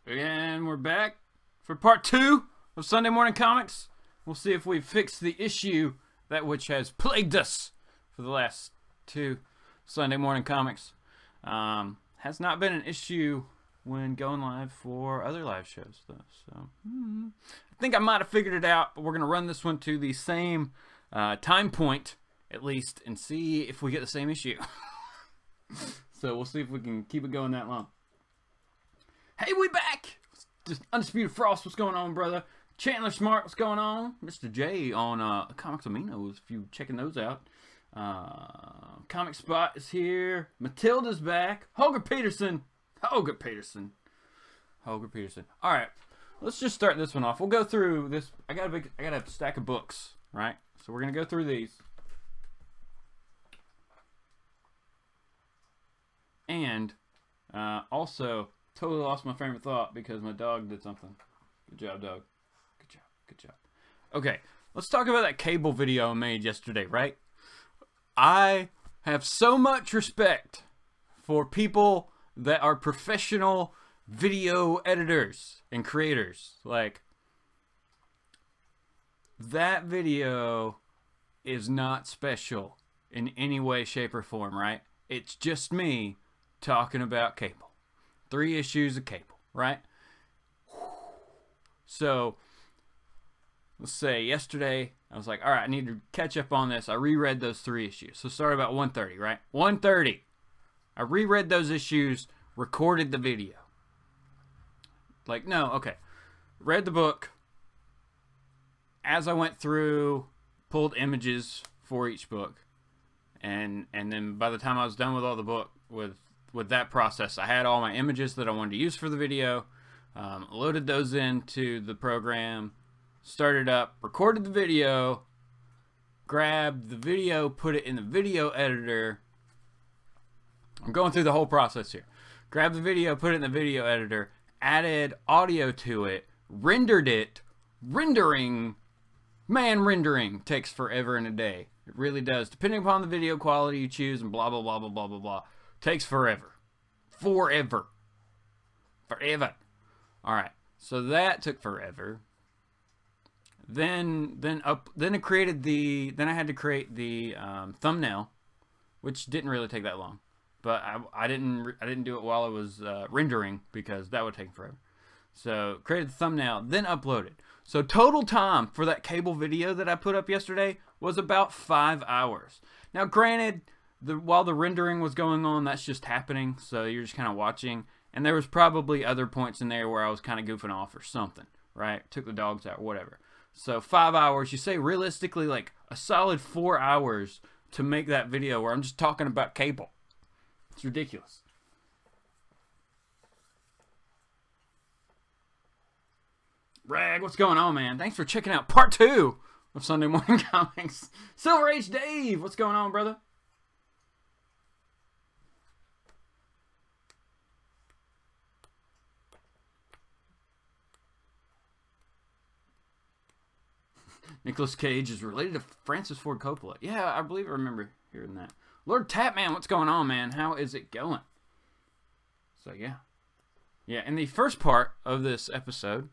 And we're back for part 2 of Sunday Morning Comics. We'll see if we've fixed the issue that which has plagued us for the last 2 Sunday Morning Comics. Has not been an issue when going live for other live shows, though. So I think I might have figured it out, but we're going to run this one to the same time point, at least, and see if we get the same issue. So we'll see if we can keep it going that long. Hey, we back! Just Undisputed Frost, what's going on, brother? Chandler Smart, what's going on? Mr. J on Comics Aminos, if you're checking those out. Comic Spot is here. Matilda's back. Holger Peterson. Alright, let's just start this one off. We'll go through this. I got a stack of books, right? So we're gonna go through these. And also totally lost my frame of thought because my dog did something. Good job, dog. Good job. Good job. Okay, let's talk about that cable video I made yesterday, right? I have so much respect for people that are professional video editors and creators. Like, that video is not special in any way, shape, or form, right? It's just me talking about cable. 3 issues of cable, right? So, let's say yesterday, I was like, all right, I need to catch up on this. I reread those 3 issues. So, started about 1:30, right? 1:30. I reread those issues, recorded the video. Like, no, okay. Read the book. As I went through, pulled images for each book. And then by the time I was done with all the book, with that process, I had all my images that I wanted to use for the video. Loaded those into the program. Started up, recorded the video. Grabbed the video, put it in the video editor. I'm going through the whole process here. Grabbed the video, put it in the video editor, added audio to it, rendered it. Rendering takes forever and a day. It really does. Depending upon the video quality you choose and blah, blah, blah, blah, blah, blah, blah. Takes forever. Forever. Alright. So that took forever. Then I had to create the thumbnail, which didn't really take that long. But I didn't do it while I was rendering because that would take forever. So created the thumbnail, then uploaded. So total time for that cable video that I put up yesterday was about 5 hours. Now granted, while the rendering was going on, that's just happening. So you're just kind of watching. And there was probably other points in there where I was kind of goofing off or something, right? Took the dogs out, whatever. So 5 hours, you say realistically like a solid 4 hours to make that video where I'm just talking about cable. It's ridiculous. Rag, what's going on, man? Thanks for checking out part 2 of Sunday Morning Comics. Silver Age Dave, what's going on, brother? Nicolas Cage is related to Francis Ford Coppola. Yeah, I believe I remember hearing that. Lord Tapman, what's going on, man? How is it going? So, yeah. Yeah, in the first part of this episode,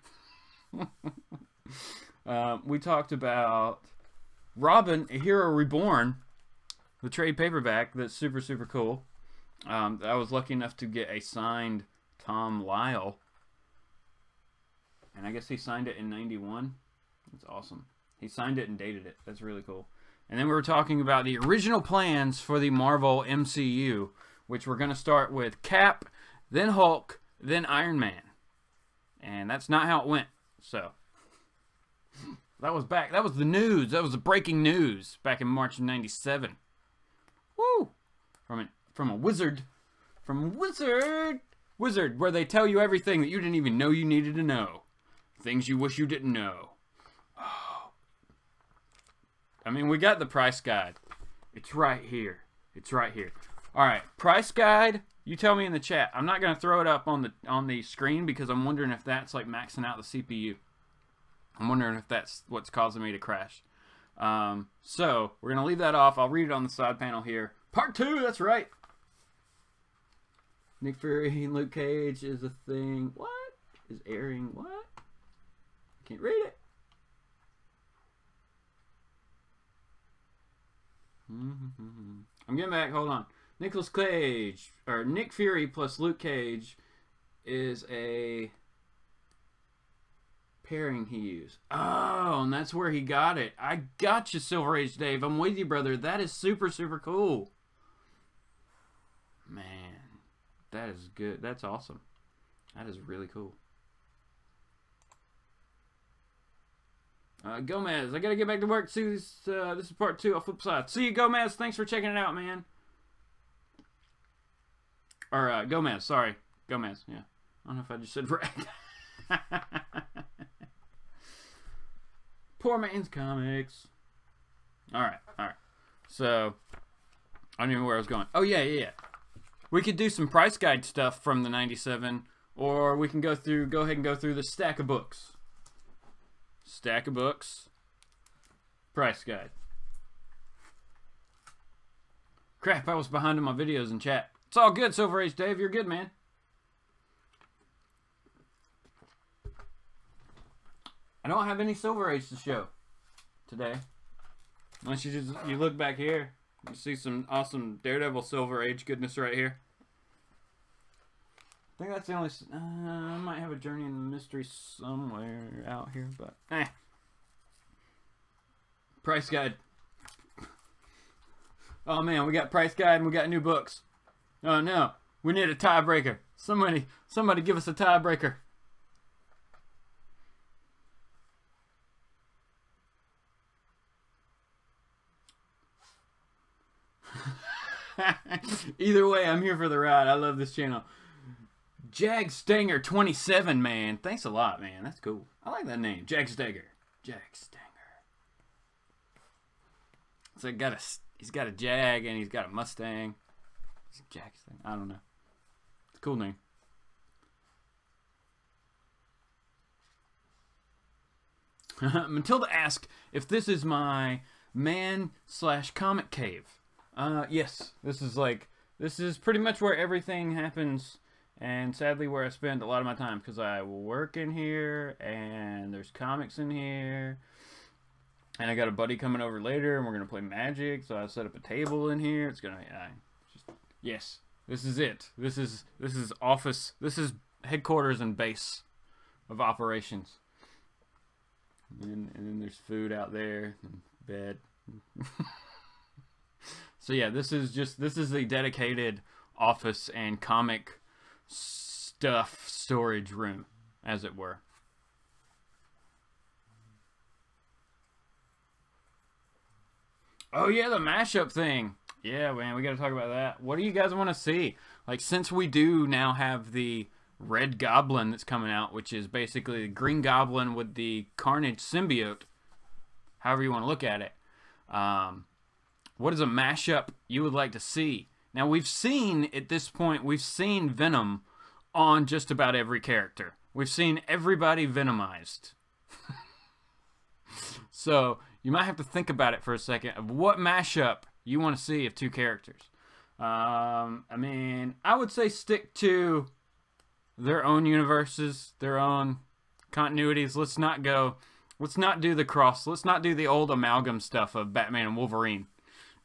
we talked about Robin, A Hero Reborn, the trade paperback that's super, super cool. I was lucky enough to get a signed Tom Lyle. And I guess he signed it in '91. That's awesome. He signed it and dated it. That's really cool. And then we were talking about the original plans for the Marvel MCU, which we're going to start with Cap, then Hulk, then Iron Man. And that's not how it went. So, that was back. That was the news. That was the breaking news back in March of '97. Woo! From a wizard. From a wizard. Wizard, where they tell you everything that you didn't even know you needed to know. Things you wish you didn't know. I mean, we got the price guide. It's right here. It's right here. All right, price guide. You tell me in the chat. I'm not going to throw it up on the screen because I'm wondering if that's like maxing out the CPU. I'm wondering if that's what's causing me to crash. So we're going to leave that off. I'll read it on the side panel here. Part 2. That's right. Nick Fury and Luke Cage is a thing. What? is airing what? I can't read it. I'm getting back. Hold on. Nicolas Cage, or Nick Fury plus Luke Cage is a pairing he used. Oh, and that's where he got it. I got you, Silver Age Dave. I'm with you, brother. That is super, super cool. Man, that is good. That's awesome. That is really cool. Gomez, I gotta get back to work. See this. This is part 2 of Flipside. See you, Gomez. Thanks for checking it out, man. Or Gomez, sorry, Gomez. Yeah, I don't know if I just said right. Poor man's comics. All right. So I don't even know where I was going. Oh yeah. We could do some price guide stuff from the '97, or we can go ahead and go through the stack of books. Stack of books. Price guide. Crap, I was behind in my videos in chat. It's all good, Silver Age Dave. You're good, man. I don't have any Silver Age to show today. Unless you look back here. You see some awesome Daredevil Silver Age goodness right here. I think that's the only... I might have a Journey in the Mystery somewhere out here, but... Price guide. Oh man, we got price guide and we got new books. Oh no, we need a tiebreaker. Somebody give us a tiebreaker. Either way, I'm here for the ride. I love this channel. Jag Stanger 27, man. Thanks a lot, man. That's cool. I like that name. Jag Stanger. Jag Stanger. So he's got a Jag and he's got a Mustang. It's a Jag Stanger. I don't know. It's a cool name. Matilda asked if this is my man/comic cave. Yes. This is pretty much where everything happens. And sadly, where I spend a lot of my time, because I work in here, and there's comics in here, and I got a buddy coming over later, and we're gonna play Magic. So I set up a table in here. It's gonna, yes, this is it. This is office. This is headquarters and base of operations. And then there's food out there, and bed. So yeah, this is the dedicated office and comic stuff storage room, as it were. Oh yeah, the mashup thing. Yeah, man, we gotta talk about that. What do you guys want to see? Like, since we do now have the Red Goblin that's coming out, which is basically the Green Goblin with the Carnage symbiote, however you want to look at it. What is a mashup you would like to see? Now, we've seen, at this point, we've seen Venom on just about every character. We've seen everybody Venomized. So, you might have to think about it for a second of what mashup you want to see of two characters. I mean, I would say stick to their own universes, their own continuities. Let's not do the cross. Let's not do the old amalgam stuff of Batman and Wolverine.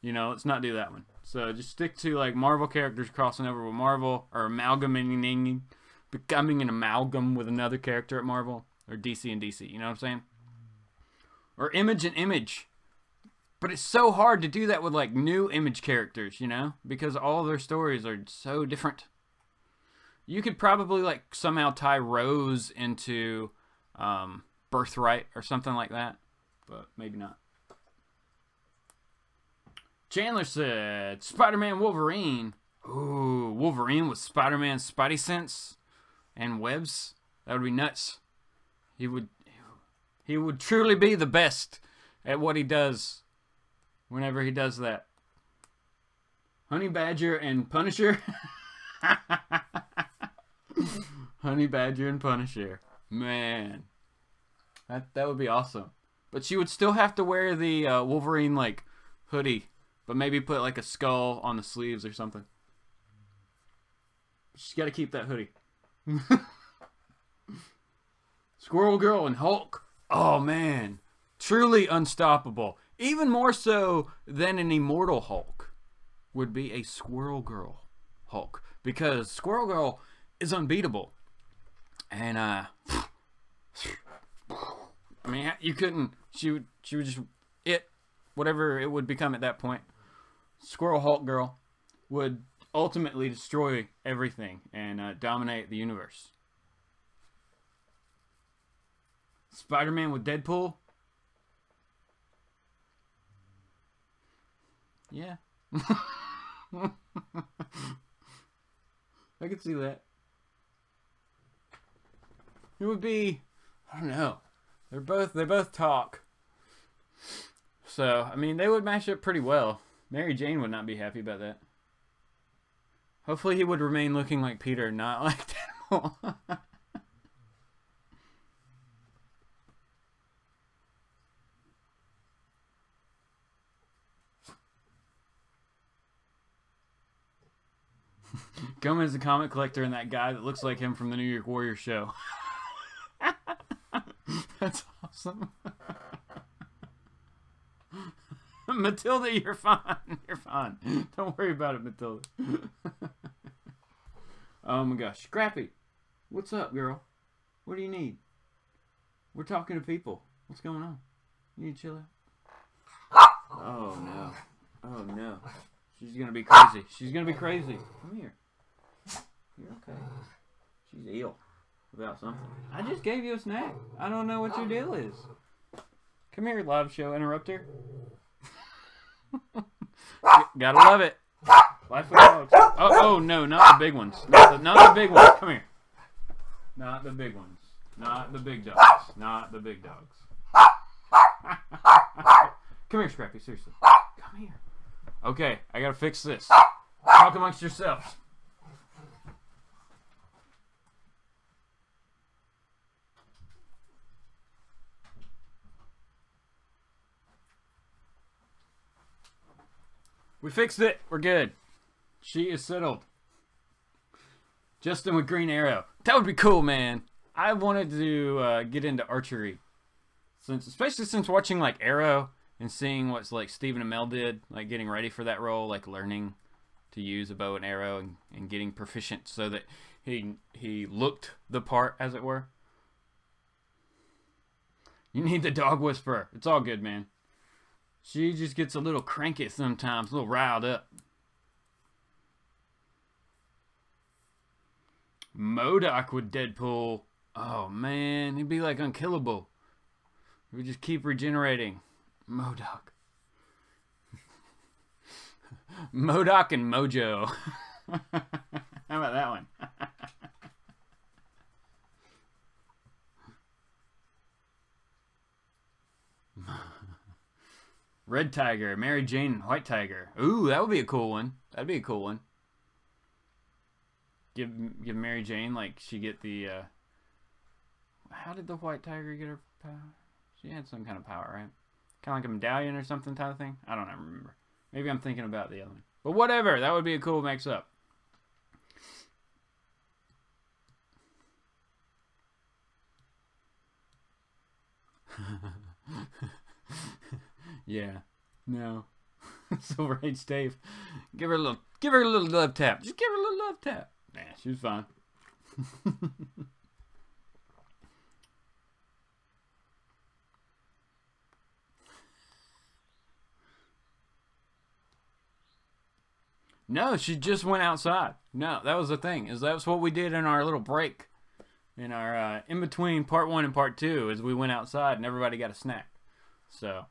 You know, let's not do that one. So just stick to like Marvel characters crossing over with Marvel, or amalgamating, becoming an amalgam with another character at Marvel, or DC and DC. You know what I'm saying? Or Image and Image. But it's so hard to do that with like new Image characters, you know, because all their stories are so different. You could probably like somehow tie Rose into Birthright or something like that, but maybe not. Chandler said, Spider-Man Wolverine. Ooh, Wolverine with Spider-Man's Spidey sense and webs. That would be nuts. He would truly be the best at what he does whenever he does that. Honey Badger and Punisher. Honey Badger and Punisher. Man. That would be awesome. But she would still have to wear the Wolverine like hoodie. But maybe put like a skull on the sleeves or something. She's got to keep that hoodie. Squirrel Girl and Hulk. Oh man, truly unstoppable. Even more so than an immortal Hulk would be a Squirrel Girl Hulk, because Squirrel Girl is unbeatable. And I mean, you couldn't. She would just whatever it would become at that point. Squirrel Hulk Girl would ultimately destroy everything and dominate the universe. Spider-Man with Deadpool. Yeah. I could see that. It would be, I don't know. They both talk. So, I mean, they would match up pretty well. Mary Jane would not be happy about that. Hopefully he would remain looking like Peter, not like Deadpool. Come as a comic collector and that guy that looks like him from the New York Warrior show. That's awesome. Matilda, you're fine. You're fine. Don't worry about it, Matilda. Oh my gosh. Scrappy, what's up, girl? What do you need? We're talking to people. What's going on? You need to chill out? Oh no. Oh no. She's gonna be crazy. She's gonna be crazy. Come here. You're okay. She's ill about something. I just gave you a snack. I don't know what your deal is. Come here, live show interrupter. Gotta love it. Life with dogs. Oh no, not the big ones. Not the big ones. Come here. Not the big ones. Not the big dogs. Not the big dogs. Come here, Scrappy. Seriously. Come here. Okay, I gotta fix this. Talk amongst yourselves. We fixed it. We're good. She is settled. Justin with Green Arrow. That would be cool, man. I wanted to get into archery, especially since watching like Arrow and seeing what's like Stephen Amell did, like getting ready for that role, like learning to use a bow and arrow and getting proficient so that he looked the part, as it were. You need the dog whisperer. It's all good, man. She just gets a little cranky sometimes, a little riled up. MODOK with Deadpool. Oh, man. He'd be like unkillable. He would just keep regenerating. MODOK. MODOK and Mojo. How about that one? Red Tiger, Mary Jane, and White Tiger. Ooh, that would be a cool one. That'd be a cool one. Give Mary Jane, like, she get the, how did the White Tiger get her power? She had some kind of power, right? Kind of like a medallion or something type of thing? I don't remember. Maybe I'm thinking about the other one. But whatever, that would be a cool mix-up. Yeah, no. Silver Age Dave. Give her a little love tap. Just give her a little love tap. Nah, she was fine. No, she just went outside. No, that was the thing. That was what we did in our little break. In our in between part 1 and part 2, is we went outside and everybody got a snack. So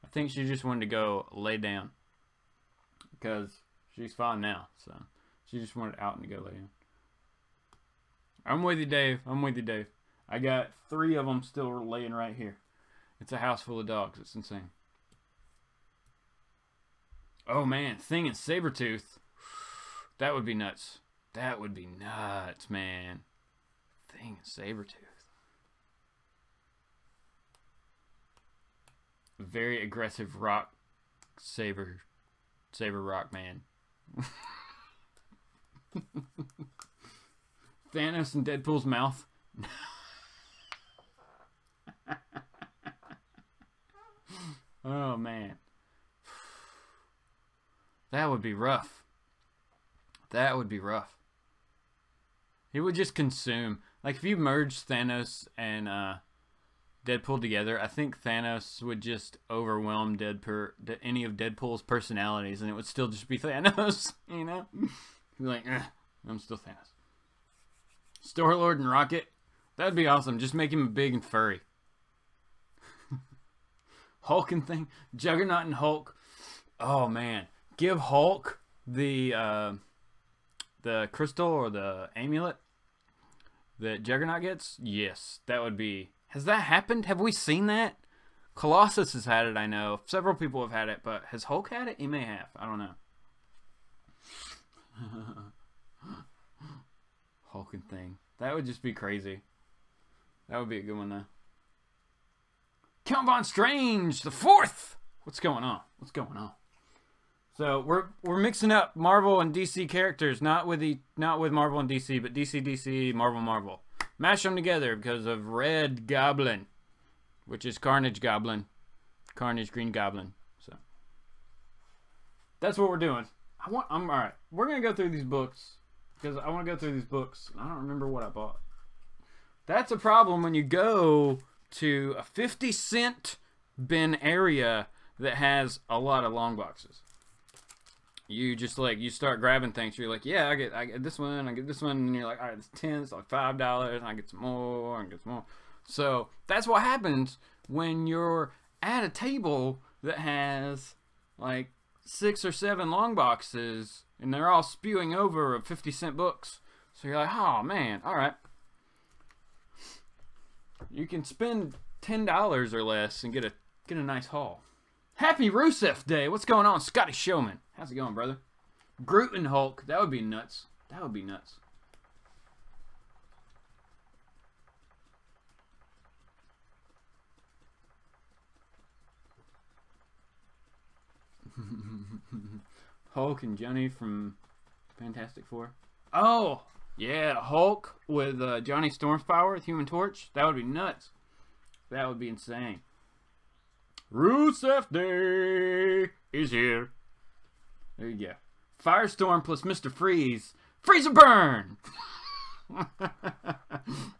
I think she just wanted to go lay down because she's fine now. So she just wanted out and to go lay down. I'm with you, Dave. I'm with you, Dave. I got 3 of them still laying right here. It's a house full of dogs. It's insane. Oh man, Thing and Sabretooth. That would be nuts. That would be nuts, man. Thing and Sabretooth. Very aggressive rock saber rock man. Thanos in Deadpool's mouth. Oh, man. That would be rough. That would be rough. He would just consume. Like, if you merged Thanos and Deadpool together, I think Thanos would just overwhelm any of Deadpool's personalities, and it would still just be Thanos, you know? He'd be like, I'm still Thanos. Star-Lord and Rocket, that'd be awesome. Just make him big and furry. Hulk and thing, Juggernaut and Hulk. Oh, man. Give Hulk the crystal or the amulet that Juggernaut gets. Yes, that would be... Has that happened? Have we seen that? Colossus has had it, I know. Several people have had it, but has Hulk had it? He may have. I don't know. Hulk and thing. That would just be crazy. That would be a good one, though. Count Von Strange, the 4th! What's going on? What's going on? So we're mixing up Marvel and DC characters, not with Marvel and DC, but DC, Marvel. Mash them together because of Red Goblin, which is Carnage Goblin, Carnage Green Goblin. So that's what we're doing. I'm all right. We're gonna go through these books because I want to go through these books. I don't remember what I bought. That's a problem when you go to a 50-cent bin area that has a lot of long boxes. You just like, you start grabbing things. You're like, yeah, I get this one, I get this one, and you're like, all right, it's 10, it's like $5, and I get some more, and get some more. So that's what happens when you're at a table that has like 6 or 7 long boxes, and they're all spewing over of 50-cent books. So you're like, oh man, all right. You can spend $10 or less and get a nice haul. Happy Rusev Day. What's going on, Scotty Showman? How's it going, brother? Groot and Hulk. That would be nuts. That would be nuts. Hulk and Johnny from Fantastic Four. Oh, yeah, Hulk with Johnny Storm's power with Human Torch. That would be nuts. That would be insane. Rusev Day is here. There you go. Firestorm plus Mr. Freeze. Freeze or burn!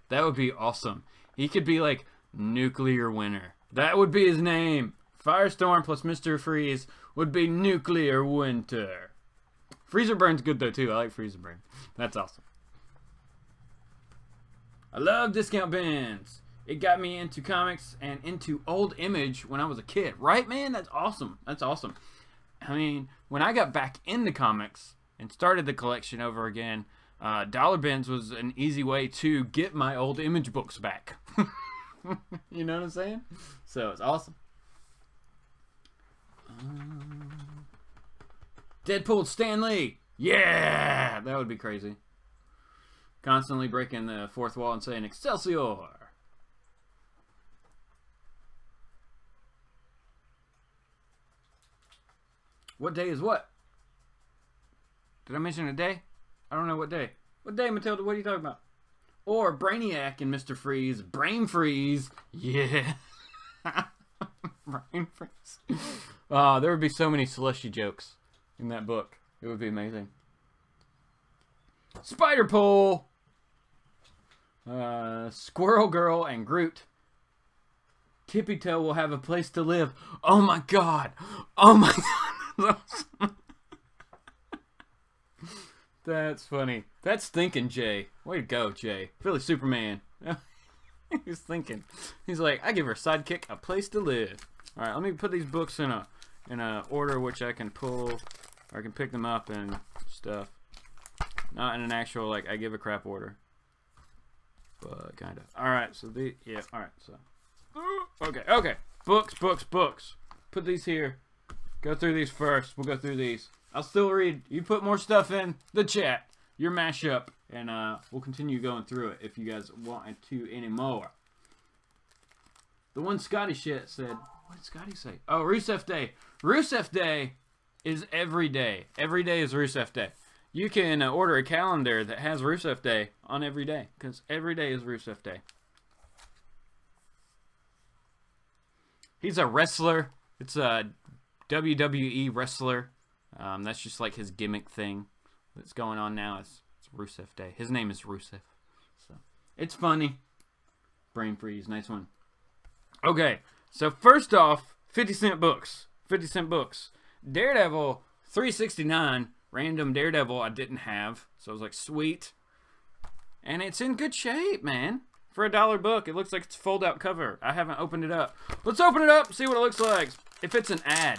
That would be awesome. He could be like Nuclear Winter. That would be his name. Firestorm plus Mr. Freeze would be Nuclear Winter. Freezer Burn's good though too. I like Freezer Burn. That's awesome. I love discount bins. It got me into comics and into old Image when I was a kid. Right, man? That's awesome. That's awesome. I mean, when I got back into comics and started the collection over again, dollar bins was an easy way to get my old Image books back. You know what I'm saying? So it's awesome. Deadpool Stan Lee. Yeah! That would be crazy. Constantly breaking the fourth wall and saying, Excelsior! What day is what? Did I mention a day? I don't know what day. What day, Matilda? What are you talking about? Or Brainiac and Mr. Freeze. Brain Freeze. Yeah. Brain Freeze. There would be so many slushy jokes in that book. It would be amazing. Spider Pole. Squirrel Girl and Groot. Tippy Toe will have a place to live. Oh my god. Oh my god. That's funny. That's thinking, Jay. Way to go, Jay. Philly Superman. He's thinking. He's like, I give her sidekick a place to live. All right, let me put these books in a order which I can pull, or I can pick them up and stuff. Not in an actual like I give a crap order, but kind of. All right, so yeah. All right, so okay. Books. Put these here. Go through these first. We'll go through these. I'll still read. You put more stuff in the chat, your mashup, and we'll continue going through it if you guys want to anymore. The one Scotty shit said, what did Scotty say? Oh, Rusev Day. Rusev Day is every day. Every day is Rusev Day. You can order a calendar that has Rusev Day on every day, because every day is Rusev Day. He's a wrestler. It's a WWE wrestler. That's just like his gimmick thing that's going on now. It's Rusev Day. His name is Rusev. So it's funny. Brain freeze. Nice one. Okay. So first off, 50-cent books. 50-cent books. Daredevil 369. Random Daredevil I didn't have. So I was like, sweet. And it's in good shape, man. For $1 book. It looks like it's a fold-out cover. I haven't opened it up. Let's open it up, see what it looks like. If it's an ad.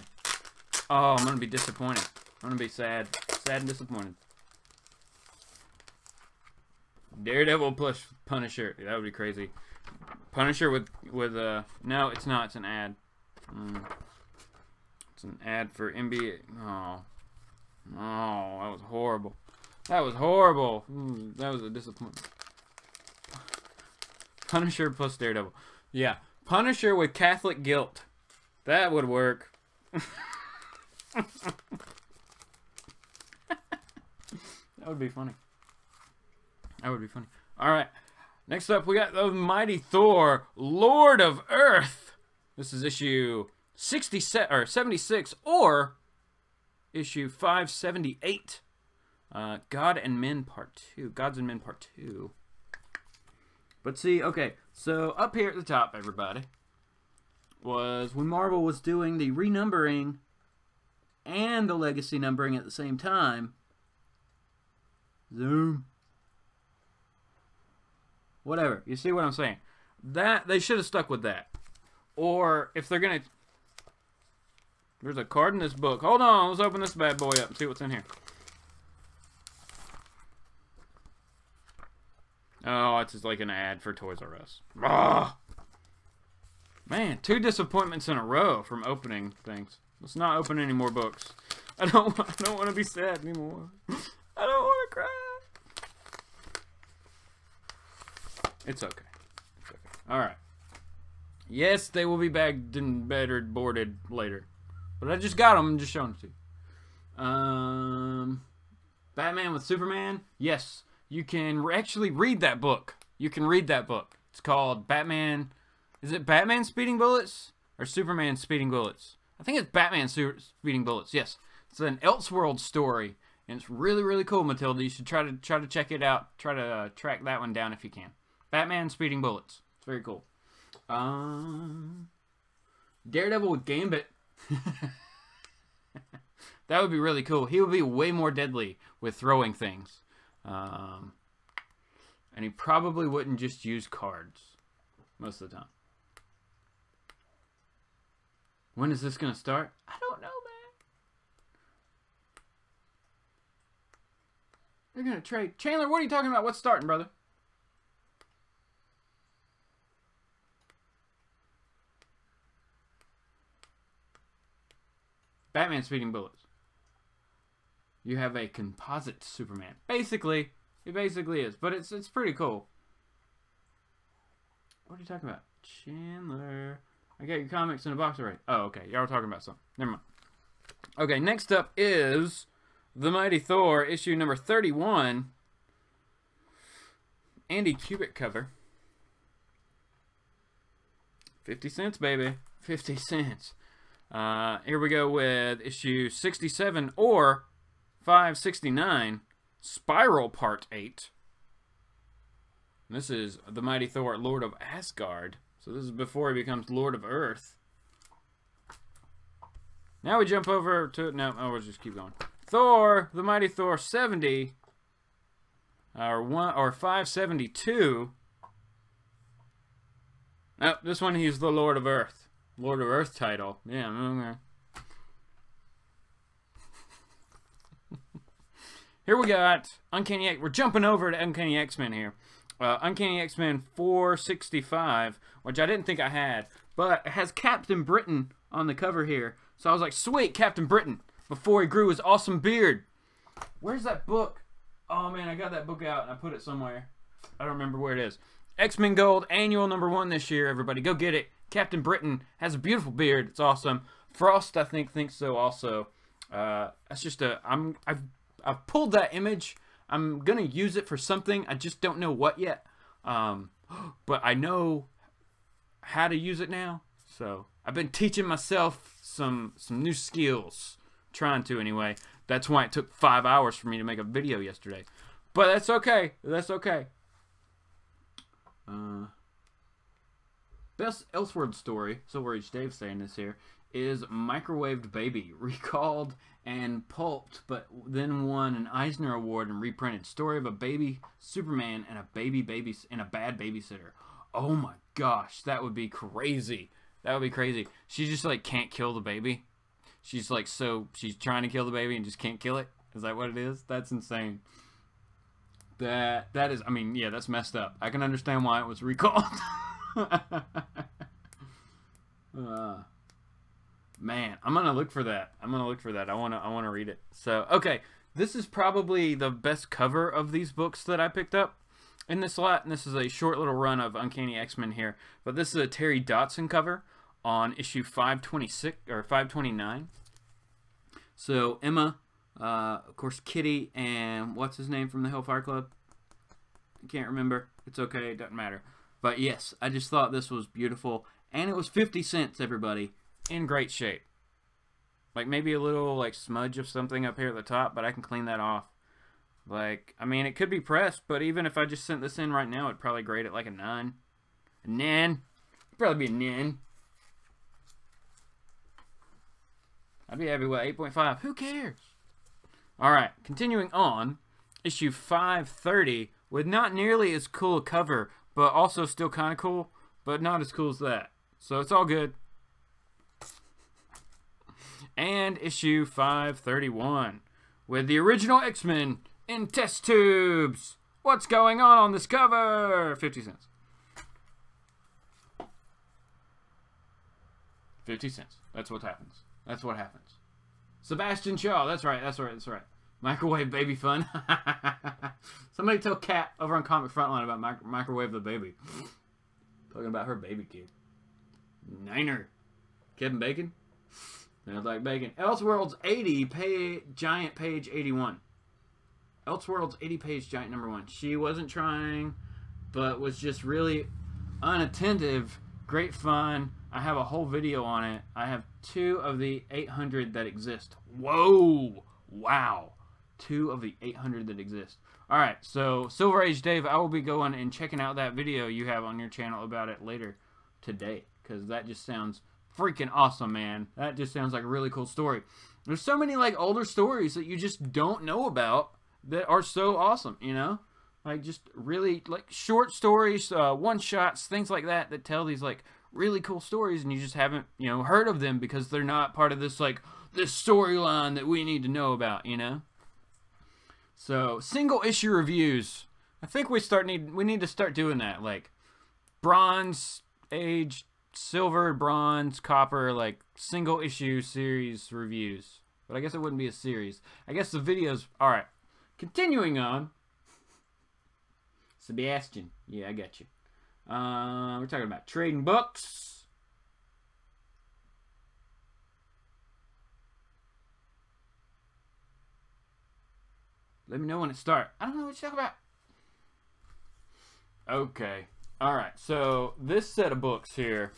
Oh, I'm going to be disappointed. I'm going to be sad. Sad and disappointed. Daredevil plus Punisher. That would be crazy. Punisher with no, it's not. It's an ad. It's an ad for NBA. Oh. Oh, that was horrible. That was horrible. That was a disappointment. Punisher plus Daredevil. Yeah. Punisher with Catholic guilt. That would work. That would be funny. That would be funny. Alright. Next up, we got the Mighty Thor, Lord of Earth. This is issue 76 or issue 578. God and Men Part 2. Gods and Men Part 2. But see, okay, so up here at the top, everybody, was when Marvel was doing the renumbering and the legacy numbering at the same time. Zoom. Whatever. You see what I'm saying? That, they should have stuck with that. Or, if they're going to... There's a card in this book. Hold on, let's open this bad boy up and see what's in here. Oh, it's just like an ad for Toys R Us. Ah! Man, 2 disappointments in a row from opening things. Let's not open any more books. I don't want to be sad anymore. I don't want to cry. It's okay. It's okay. Alright. Yes, they will be bagged and battered, boarded later. But I just got them and just showing it to you. Batman with Superman? Yes. You can actually read that book. You can read that book. It's called Batman... Is it Batman Speeding Bullets? Or Superman Speeding Bullets? I think it's Batman Speeding Bullets, yes. It's an Elseworld story. And it's really, really cool, Matilda. You should try to check it out. Try to track that one down if you can. Batman Speeding Bullets. It's very cool. Daredevil with Gambit. That would be really cool. He would be way more deadly with throwing things. And he probably wouldn't just use cards most of the time. When is this going to start? I don't know, man. They're going to trade. Chandler, what are you talking about? What's starting, brother? Batman Speeding Bullets. You have a composite Superman. Basically, it basically is. But it's pretty cool. What are you talking about? Chandler. I got your comics in a box already. Oh, okay. Y'all were talking about something. Never mind. Okay, next up is The Mighty Thor, issue number 31. Andy Kubik cover. 50 cents, baby. 50 cents. Here we go with issue 67 or 569, Spiral Part 8. This is The Mighty Thor, Lord of Asgard. So this is before he becomes Lord of Earth. Now we jump over to... No, we'll just keep going. Thor, The Mighty Thor 70, or 572. Oh, this one he's the Lord of Earth. Lord of Earth title. Yeah, okay. Here we got Uncanny X. We're jumping over to Uncanny X-Men here. Uncanny X-Men 465, which I didn't think I had, but it has Captain Britain on the cover here. So I was like, sweet, Captain Britain, before he grew his awesome beard. Where's that book? Oh man, I got that book out and I put it somewhere. I don't remember where it is. X-Men Gold, annual #1 this year, everybody. Go get it. Captain Britain has a beautiful beard. It's awesome. Frost, I think, thinks so also. That's just a... I've pulled that image. I'm going to use it for something. I just don't know what yet. But I know how to use it now. So I've been teaching myself some new skills. Trying to, anyway. That's why it took 5 hours for me to make a video yesterday. But that's okay. That's okay. Best Elseworld story, Silver Age Dave saying this here, is Microwaved Baby, recalled and pulped, but then won an Eisner Award and reprinted. Story of a baby Superman and a bad babysitter. Oh my gosh, that would be crazy. That would be crazy. She just like can't kill the baby. She's like she's trying to kill the baby and just can't kill it. Is that what it is? That's insane. That is, I mean, yeah, that's messed up. I can understand why it was recalled. Man, I'm gonna look for that. I wanna read it. So, okay, this is probably the best cover of these books that I picked up in this lot, and this is a short little run of Uncanny X-Men here. But this is a Terry Dodson cover on issue 526 or 529. So Emma, of course, Kitty, and what's his name from the Hellfire Club? I can't remember. It's okay. It doesn't matter. But yes, I just thought this was beautiful. And it was 50 cents, everybody. In great shape. Like maybe a little like smudge of something up here at the top, but I can clean that off. Like, I mean, it could be pressed, but even if I just sent this in right now, it'd probably grade it like a 9. A 9? It'd probably be a 9. I'd be happy with 8.5. Who cares? Alright, continuing on. Issue 530 with not nearly as cool a cover, but also still kind of cool, but not as cool as that. So it's all good. And issue 531 with the original X-Men in test tubes. What's going on this cover? 50 cents. 50 cents. That's what happens. That's what happens. Sebastian Shaw. That's right. That's right. That's right. Microwave Baby fun. Somebody tell Kat over on ComicFrontline about Microwave the Baby. Talking about her baby kid. Niner. Kevin Bacon. Sounds like bacon. Elseworlds 80, Giant page 81. Elseworlds 80 page Giant number 1. She wasn't trying, but was just really unattentive. Great fun. I have a whole video on it. I have 2 of the 800 that exist. Whoa! Wow. 2 of the 800 that exist. Alright, so Silver Age Dave, I will be going and checking out that video you have on your channel about it later today. Because that just sounds freaking awesome, man. That just sounds like a really cool story. There's so many like older stories that you just don't know about that are so awesome, you know? Like just really like short stories, one-shots, things like that that tell these like really cool stories and you just haven't, you know, heard of them because they're not part of this like this storyline that we need to know about, you know? So, single issue reviews. I think we need to start doing that, like Bronze Age, Silver, Bronze, Copper, like single issue series reviews. But I guess it wouldn't be a series. I guess the videos. All right. Continuing on. Sebastian. Yeah, I got you. We're talking about trading books. Let me know when it starts. I don't know what you're talking about. Okay. Alright, so this set of books here,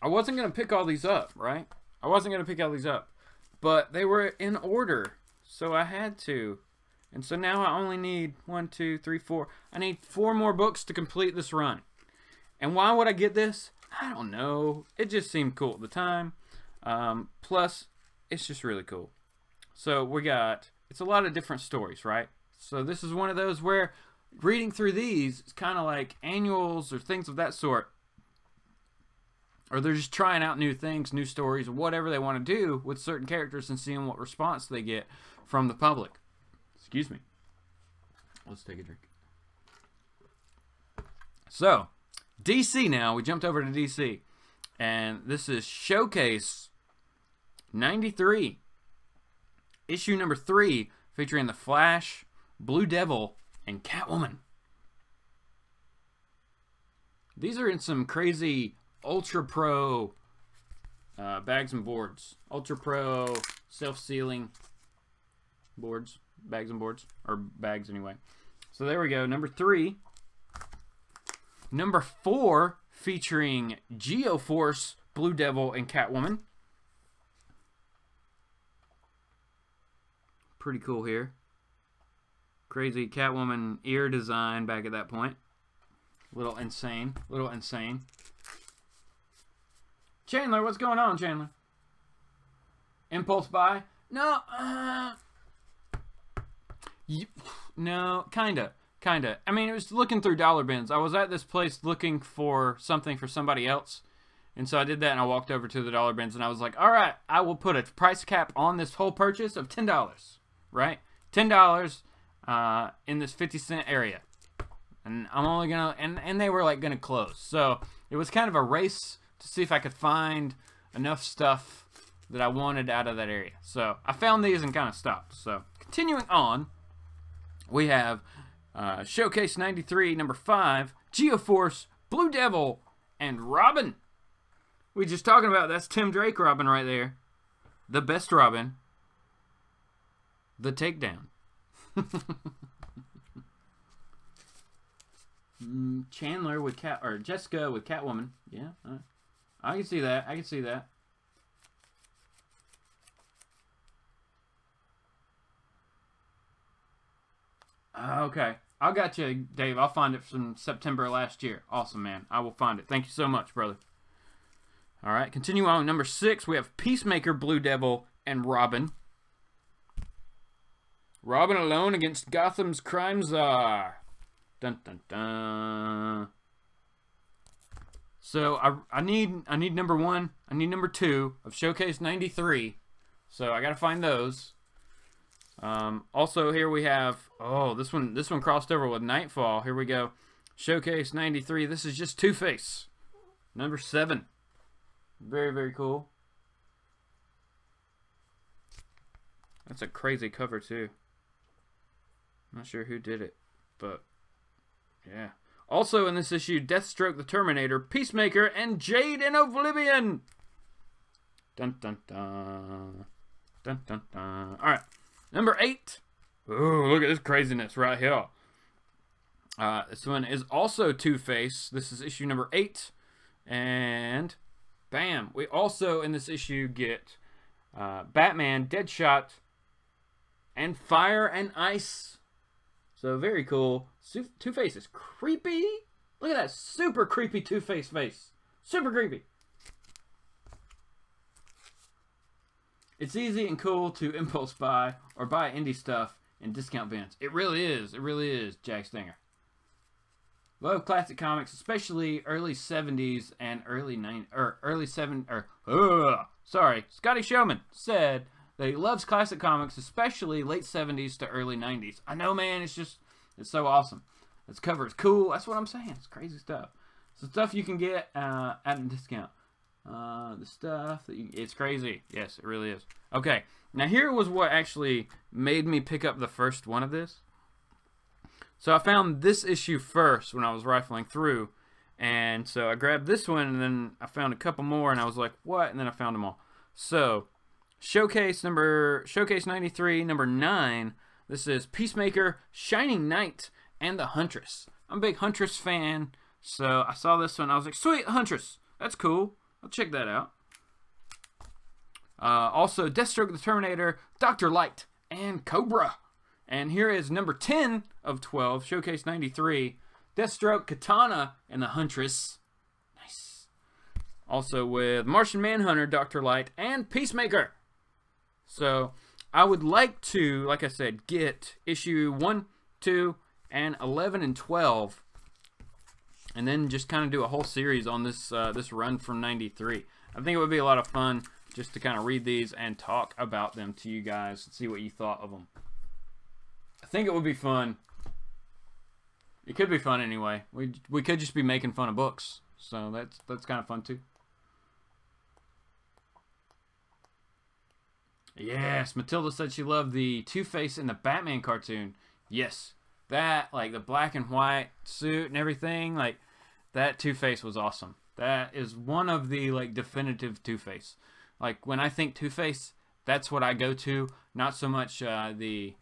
I wasn't going to pick all these up, right? I wasn't going to pick all these up. But they were in order, so I had to. And so now I only need 1, 2, 3, 4. I need 4 more books to complete this run. And why would I get this? I don't know. It just seemed cool at the time. Plus, it's just really cool. So we got, it's a lot of different stories, right? So this is one of those where reading through these is kind of like annuals or things of that sort. Or they're just trying out new things, new stories, or whatever they want to do with certain characters and seeing what response they get from the public. Excuse me. Let's take a drink. So, DC now. We jumped over to DC. And this is Showcase 93. Issue number 3, featuring The Flash, Blue Devil, and Catwoman. These are in some crazy Ultra Pro bags and boards. Ultra Pro self-sealing boards. Bags and boards. Or bags anyway. So there we go. Number 3. Number 4 featuring Geoforce Blue Devil, and Catwoman. Pretty cool here. Crazy Catwoman ear design back at that point. Little insane. Little insane. Chandler, what's going on, Chandler? Impulse buy? No, no, kinda. I mean, it was looking through dollar bins. I was at this place looking for something for somebody else. And so I did that, and I walked over to the dollar bins, and I was like, all right, I will put a price cap on this whole purchase of $10, right? $10 in this 50-cent area. And I'm only going to, and they were like going to close. So it was kind of a race to see if I could find enough stuff that I wanted out of that area. So I found these and kind of stopped. So continuing on, we have Showcase 93, number 5, Geoforce, Blue Devil, and Robin. We just talking about, that's Tim Drake Robin right there. The best Robin. The takedown. Chandler with Jessica with Catwoman. Yeah, I can see that. I can see that. Okay, I got you, Dave. I'll find it from September last year. Awesome, man. I will find it. Thank you so much, brother. All right, continue on. Number 6, we have Peacemaker, Blue Devil, and Robin. Robin alone against Gotham's crime czar. Dun dun dun. So I need number 1. I need number 2 of Showcase 93. So I gotta find those. Also here we have, oh, this one crossed over with Nightfall. Here we go. Showcase 93. This is just Two-Face. Number 7. Very, very cool. That's a crazy cover too. Not sure who did it, but yeah. Also in this issue, Deathstroke the Terminator, Peacemaker, and Jade in Oblivion. Dun dun dun. Dun dun dun. Alright. Number 8. Ooh, look at this craziness right here. This one is also Two-Face. This is issue number 8. And bam. We also in this issue get Batman, Deadshot, and Fire and Ice. So very cool. Two-Face is creepy. Look at that super creepy Two-Face face. Super creepy. It's easy and cool to impulse buy or buy indie stuff in discount bins. It really is. It really is, Jack Stinger. Love classic comics, especially early 70s and early 90s, or early 70s, sorry. Scotty Showman said that he loves classic comics, especially late 70s to early 90s. I know, man. It's so awesome. This cover is cool. That's what I'm saying. It's crazy stuff. It's the stuff you can get at a discount. The stuff that it's crazy. Yes, it really is. Okay, now here was what actually made me pick up the first one of this. So I found this issue first when I was rifling through, and so I grabbed this one, and then I found a couple more, and I was like, what? And then I found them all. So Showcase 93, number 9. This is Peacemaker, Shining Knight, and the Huntress. I'm a big Huntress fan, so I saw this one. I was like, sweet, Huntress. That's cool. I'll check that out. Also, Deathstroke the Terminator, Dr. Light, and Cobra. And here is number 10 of 12, Showcase 93, Deathstroke, Katana, and the Huntress. Nice. Also with Martian Manhunter, Dr. Light, and Peacemaker. So I would like to, like I said, get issue 1, 2, and 11 and 12. And then just kind of do a whole series on this this run from 93. I think it would be a lot of fun just to kind of read these and talk about them to you guys and see what you thought of them. I think it would be fun. It could be fun anyway. We could just be making fun of books. So that's kind of fun too. Yes, Matilda said she loved the Two-Face in the Batman cartoon. Yes. That, like the black and white suit and everything, like that Two-Face was awesome. That is one of the like definitive Two-Face. Like when I think Two-Face, that's what I go to. Not so much the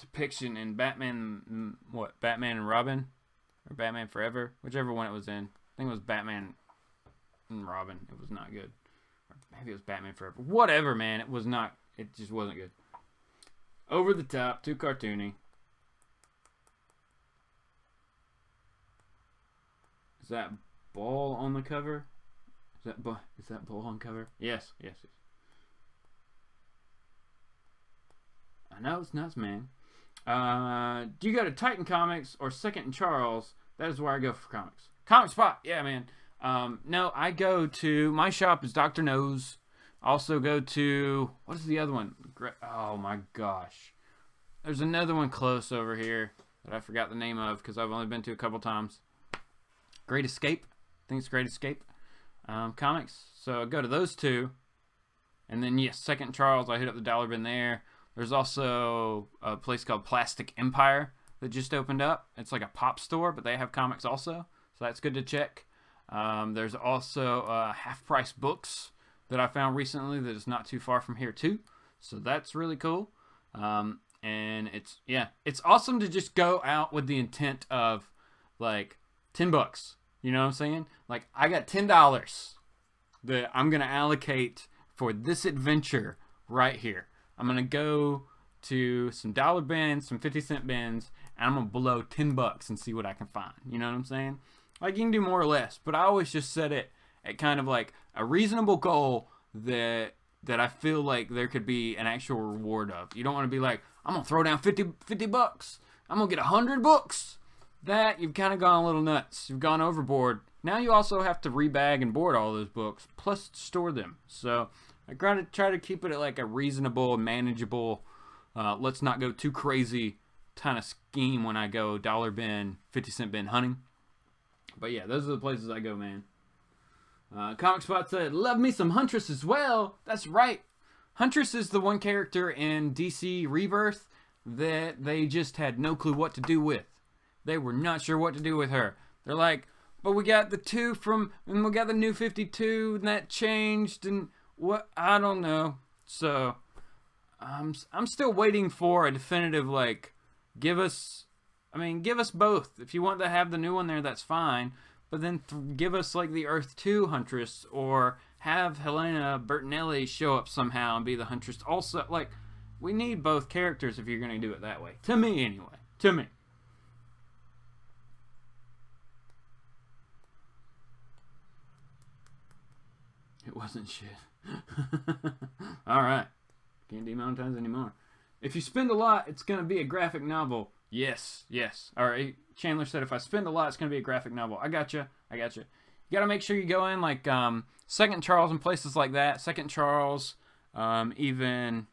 depiction in Batman, Batman and Robin, or Batman Forever, whichever one it was in. I think it was Batman Robin. It was not good. Or maybe it was Batman Forever. Whatever, man. It was not. It just wasn't good. Over the top, too cartoony. Is that Ball on the cover? Is that Ball on cover? Yes, yes, yes. I know it's nuts, man. Do you go to Titan Comics or Second and Charles? That is where I go for comics. Comic Spot, yeah, man. No, I go to, my shop is Dr. Nose. Also go to, what is the other one? Oh my gosh. There's another one close over here that I forgot the name of because I've only been to a couple times. Great Escape. I think it's Great Escape Comics. So I go to those two. And then, yes, Second and Charles, I hit up the dollar bin there. There's also a place called Plastic Empire that just opened up. It's like a pop store, but they have comics also. So that's good to check. There's also Half Price Books that I found recently that is not too far from here too. So that's really cool. And it's, yeah, it's awesome to just go out with the intent of like $10. You know what I'm saying? Like, I got $10 that I'm going to allocate for this adventure right here. I'm going to go to some dollar bins, some 50-cent bins, and I'm going to blow $10 and see what I can find. You know what I'm saying? Like, you can do more or less, but I always just set it at kind of like a reasonable goal that I feel like there could be an actual reward of. You don't want to be like, I'm going to throw down 50 bucks. I'm going to get 100 books. That, you've kind of gone a little nuts. You've gone overboard. Now you also have to rebag and board all those books, plus store them. So I try to keep it at like a reasonable, manageable, let's not go too crazy kind of scheme when I go dollar bin, 50-cent bin hunting. But yeah, those are the places I go, man. Comic Spot said, love me some Huntress as well. That's right. Huntress is the one character in DC Rebirth that they just had no clue what to do with. They were not sure what to do with her. They're like, but we got the 2 from, and we got the new 52, and that changed, and what, I don't know. So, I'm still waiting for a definitive, like, give us both. If you want to have the new one there, that's fine. But then give us, like, the Earth 2 Huntress, or have Helena Bertinelli show up somehow and be the Huntress. Also, like, we need both characters if you're going to do it that way. To me, anyway. To me. It wasn't shit. Alright. Can't demonetize anymore. If you spend a lot, it's going to be a graphic novel. Yes, yes. Alright, Chandler said if I spend a lot, it's going to be a graphic novel. I got you. I got you. You got to make sure you go in like Second Charles and places like that. Second Charles, even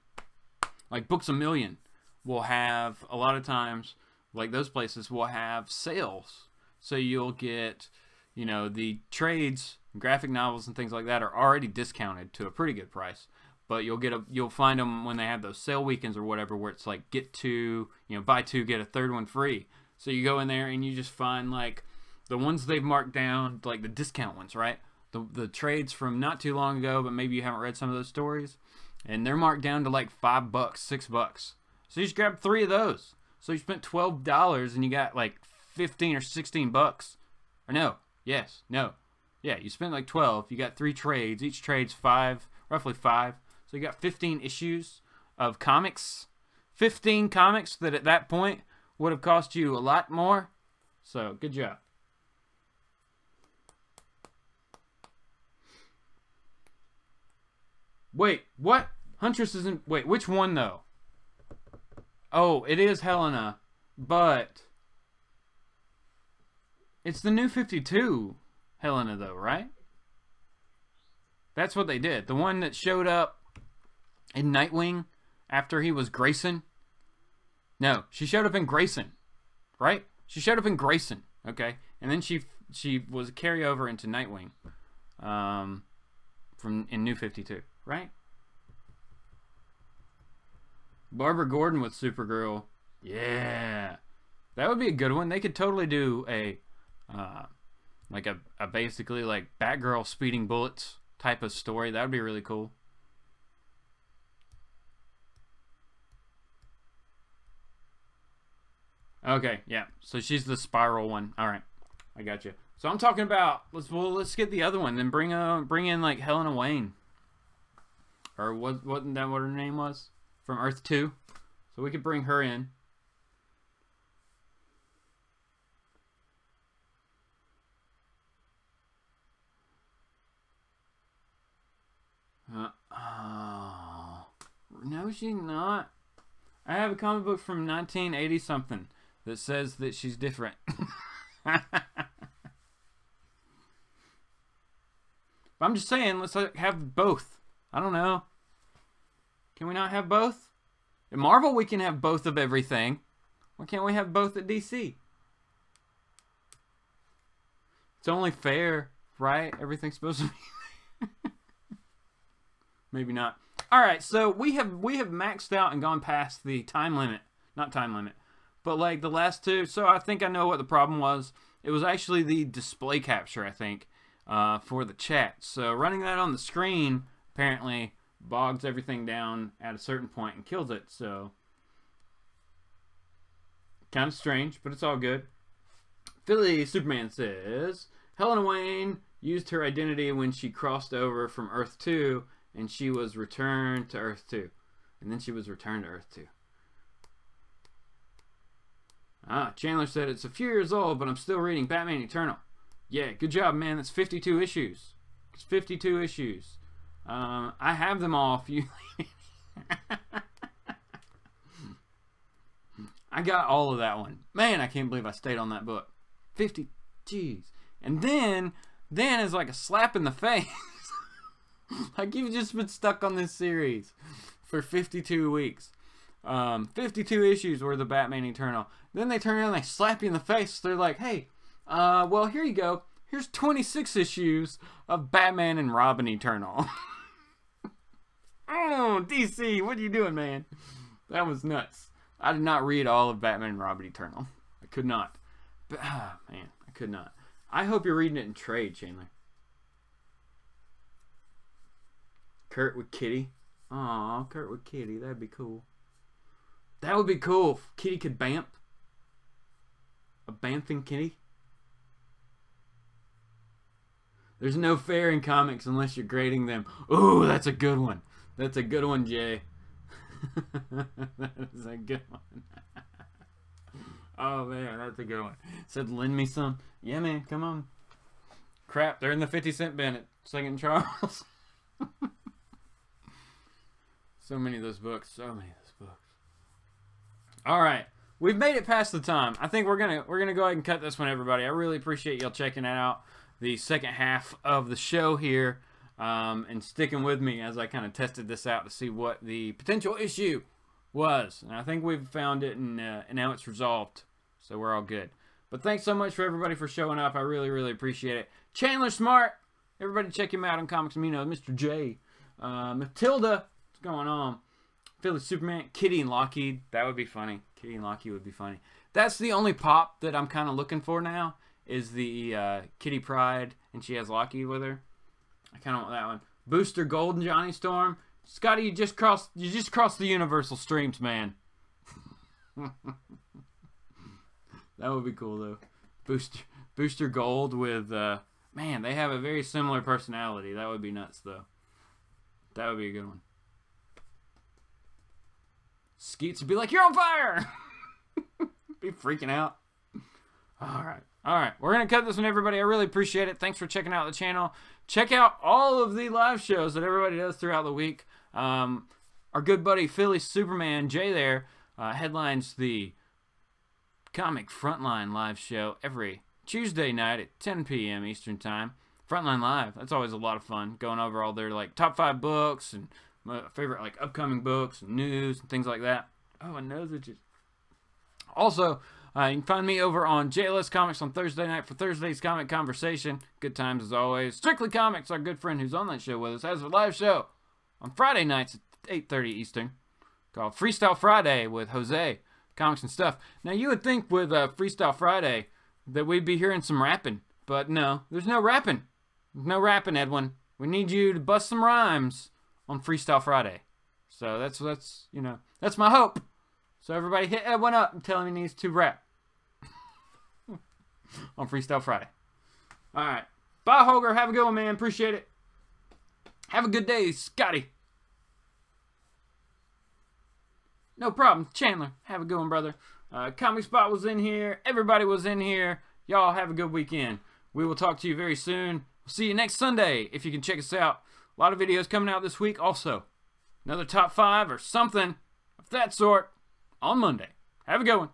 like Books A Million will have, a lot of times, like those places will have sales. So you'll get, you know, the trades, graphic novels and things like that are already discounted to a pretty good price, but you'll find them when they have those sale weekends or whatever, where it's like get 2, you know, buy 2 get a 3rd one free. So you go in there and you just find like the ones they've marked down, like the discount ones, right? The trades from not too long ago, but maybe you haven't read some of those stories, and they're marked down to like $5, $6. So you just grab 3 of those. So you spent $12 and you got like 15 or 16 bucks. Or no, yes, no. Yeah, you spent like 12. You got 3 trades. Each trade's 5, roughly 5. So you got 15 issues of comics. 15 comics that at that point would have cost you a lot more. So, good job. Wait, what? Huntress isn't... Wait, which one though? Oh, it is Helena, but... It's the new 52 Helena though, right? That's what they did. The one that showed up in Nightwing after he was Grayson. No, she showed up in Grayson, right? She showed up in Grayson, okay? And then she was a carryover into Nightwing in New 52, right? Barbara Gordon with Supergirl. Yeah. That would be a good one. They could totally do a like a basically like Batgirl speeding bullets type of story. That would be really cool. Okay, yeah. So she's the Spiral one. All right, I got you. So I'm talking about let's get the other one, then bring in like Helena Wayne, or wasn't that what her name was from Earth 2? So we could bring her in. Oh, no, she's not. I have a comic book from 1980 something that says that she's different. I'm just saying, let's have both. I don't know. Can we not have both? At Marvel, we can have both of everything. Why can't we have both at DC? It's only fair, right? Everything's supposed to be. Maybe not. All right, so we have maxed out and gone past the time limit. Not time limit, but like the last two. So I think I know what the problem was. It was actually the display capture, I think. For the chat. So running that on the screen apparently bogs everything down at a certain point and kills it. So kind of strange, but it's all good. Philly Superman says, Helena Wayne used her identity when she crossed over from Earth 2 and she was returned to Earth 2. And then she was returned to Earth 2. Chandler said, it's a few years old, but I'm still reading Batman Eternal. Yeah, good job, man. That's 52 issues. It's 52 issues. I have them all. If you, I got all of that one. Man, I can't believe I stayed on that book. 50, jeez. And then is like a slap in the face. Like you've just been stuck on this series for 52 weeks. 52 issues worth of Batman Eternal. Then they turn around and they slap you in the face. They're like, hey, well, here you go. Here's 26 issues of Batman and Robin Eternal. Oh, DC, what are you doing, man? That was nuts. I did not read all of Batman and Robin Eternal. I could not. But, man, I could not. I hope you're reading it in trade, Chandler. Kurt with Kitty. Aw, Kurt with Kitty. That'd be cool. That would be cool if Kitty could bamf. A bamfing kitty. There's no fair in comics unless you're grading them. Ooh, that's a good one. That's a good one, Jay. That is a good one. Oh, man, that's a good one. Said, lend me some. Yeah, man, come on. Crap, they're in the 50-cent bin at Second Charles. So many of those books. So many of those books. All right. We've made it past the time. I think we're gonna go ahead and cut this one, everybody. I really appreciate y'all checking it out. The second half of the show here, and sticking with me as I kind of tested this out to see what the potential issue was. And I think we've found it, and now it's resolved. So we're all good. But thanks so much for everybody for showing up. I really, really appreciate it. Chandler Smart, everybody check him out on Comics Amino. Mr. J, Matilda, what's going on? Philly Superman, Kitty and Lockheed. That would be funny. Kitty and Lockheed would be funny. That's the only pop that I'm kind of looking for now. Is the Kitty Pryde, and she has Lockheed with her. I kind of want that one. Booster Gold and Johnny Storm. Scotty, you just crossed the Universal streams, man. That would be cool though. Booster Gold with man, they have a very similar personality. That would be nuts though. That would be a good one. Skeets would be like, you're on fire. Be freaking out. All right. All right, we're going to cut this one, everybody. I really appreciate it. Thanks for checking out the channel. Check out all of the live shows that everybody does throughout the week. Our good buddy Philly Superman, Jay there, headlines the ComicFrontline live show every Tuesday night at 10 p.m. Eastern Time. Frontline Live, that's always a lot of fun, going over all their like top 5 books and my favorite like upcoming books and news and things like that. Oh, and those are just... Also... you can find me over on JLS Comics on Thursday night for Thursday's Comic Conversation. Good times as always. Strictly Comics, our good friend who's on that show with us, has a live show on Friday nights at 8:30 Eastern called Freestyle Friday with Jose, Comics and Stuff. Now, you would think with Freestyle Friday that we'd be hearing some rapping, but no, there's no rapping. There's no rapping, Edwin. We need you to bust some rhymes on Freestyle Friday. So that's you know, that's my hope. So everybody hit Edwin up and tell him he needs to rap on Freestyle Friday. All right. Bye, Holger. Have a good one, man. Appreciate it. Have a good day, Scotty. No problem. Chandler, have a good one, brother. Comic Spot was in here. Everybody was in here. Y'all have a good weekend. We will talk to you very soon. We'll see you next Sunday if you can check us out. A lot of videos coming out this week also. Another top 5 or something of that sort on Monday. Have a good one.